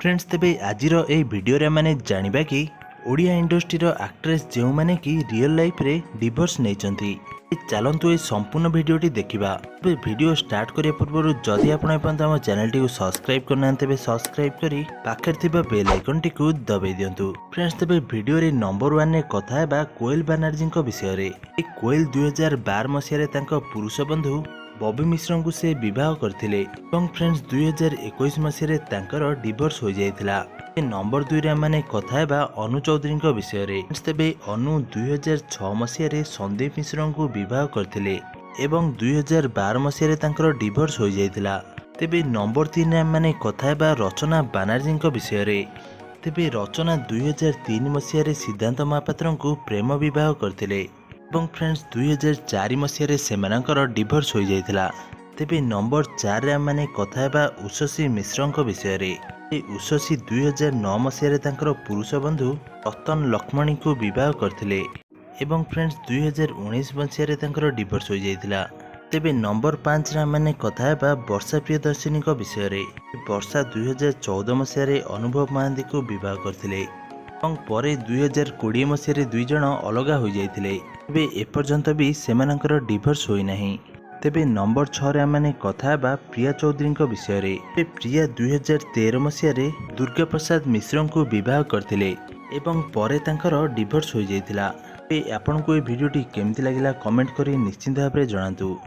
Friends तेबे आजिर ए video माने जानिबा कि ओडिया इंडस्ट्रीर एक्ट्रेस जो माने कि रियल लाइफ रे डिवोर्स नहीं चलतु ये संपूर्ण भिडियोटी देखा। तेज भिडियो स्टार्ट करने पूर्व जदि आपंत आम चैनल टी सब्सक्राइब करना तेज सब्सक्राइब करी पाखे थिबा बेल आइकन टी दबाई दिंतु। फ्रेंड्स तेज भिडियो रे नंबर 1 रे कथा हेबा कोएल बानर्जी विषय रे। कोएल 2012 मसीह पुरुष बंधु बॉबी मिश्र को से विवाह करथिले और फ्रेंड्स 2021 मसीह डिवोर्स हो जाइथिला। नंबर 2 रे माने कथा हेबा अनु चौधरी विषय रे। तेबे अनु 2006 मसीह संदीप मिश्र को विवाह करथिले एवं 2012 मसीह डिवोर्स हो जाइथिला। तेबे नंबर 3 रे माने कथा हेबा रचना बानर्जी विषय रे। तेबे रचना 2003 मसीह सिद्धांत महापात्र को प्रेम विवाह करथिले एवं फ्रेंड्स 2004 मसीह सेमानकर डिवोर्स हो जाइथिला। तेबे नंबर 4 रे माने कथा हेबा उषसी मिश्र विषय रे। उषसी 2009 मसीह पुरुष बंधु रतन लक्ष्मणी को विवाह करथिले एवं फ्रेंड्स 2019 मसीह डिवोर्स हो जाइथिला। तेबे नंबर 5 रे माने कथा हेबा वर्षा प्रियदर्शिनी वर्षा रे। वर्षा 2014 मसीह अनुभव महांती को विवाह करथिले और परे 2020 मसीह दुई जन अलग हो जाइथिले। तेबे एपर्यंत भी सेमानकर डिवोर्स होई नाही। तेबे नंबर 6 रे माने कथा हेबा प्रिया चौधरी विषय रे। प्रिया 2013 मसीह दुर्गा प्रसाद मिश्र को विवाह करथिले एवं परे तांकर डिवोर्स हो जाइथिला। आपनको ये वीडियोटी केमती लगिला कमेंट करी निश्चिंत भाव में जणातु।